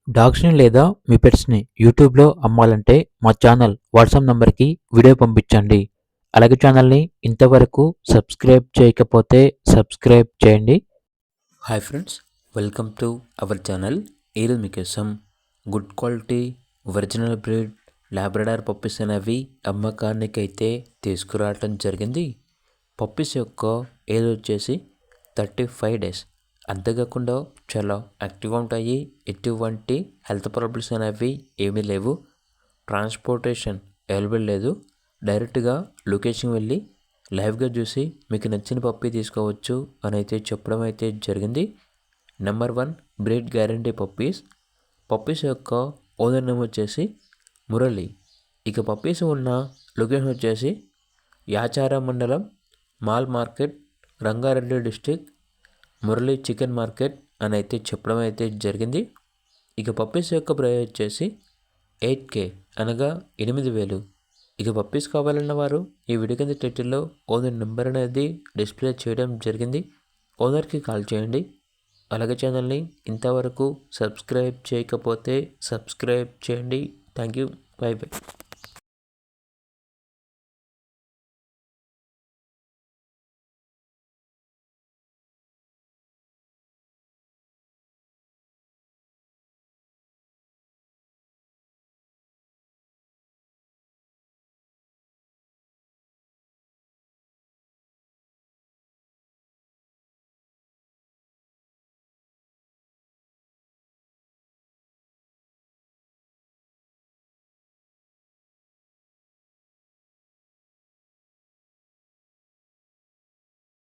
డాగ్స్‌ని లేదా మీ పెట్స్‌ని యూట్యూబ్‌లో అమ్మాలంటే మా ఛానల్ వాట్సాప్ నంబర్‌కి వీడియో పంపించండి. అలాగే ఛానల్‌ని ఇంతవరకు సబ్స్క్రైబ్ చేయకపోతే సబ్స్క్రైబ్ చేయండి. Hi friends, welcome to our channel. ఈరోజు మీకోసం good quality original breed Labrador puppies అనేవి అమ్మకానికైతే తీసుకురావటం జరిగింది. పప్పీస్ యొక్క ఏజ్ వచ్చేసి 35 డేస్. అంతేకాకుండా చాలా యాక్టివ్గా ఉంటాయి. ఎటువంటి హెల్త్ ప్రాబ్లమ్స్ అనేవి ఏమీ లేవు. ట్రాన్స్పోర్టేషన్ అవైలబుల్ లేదు. డైరెక్ట్గా లొకేషన్ వెళ్ళి లైవ్గా చూసి మీకు నచ్చిన పప్పీ తీసుకోవచ్చు అని అయితే చెప్పడం అయితే జరిగింది. నెంబర్ 1 బ్రీడ్ గ్యారంటీ పప్పీస్ యొక్క ఓనర్ నేమ్ వచ్చేసి మురళి. ఇక పప్పీస్ ఉన్న లొకేషన్ వచ్చేసి యాచారం మండలం, mall market, Rangareddy district, Murali chicken market అని అయితే చెప్పడం అయితే జరిగింది. ఇక పప్పీస్ యొక్క ప్రైస్ వచ్చేసి 8K అనగా 8,000. ఇక పప్పీస్ కావాలన్న వారు ఈ వీడియో కింద టైటిల్లో ఓనర్ నెంబర్ అనేది డిస్ప్లే చేయడం జరిగింది. ఓనర్కి కాల్ చేయండి. అలాగే ఛానల్ని ఇంతవరకు సబ్స్క్రైబ్ చేయకపోతే సబ్స్క్రైబ్ చేయండి. Thank you. By by.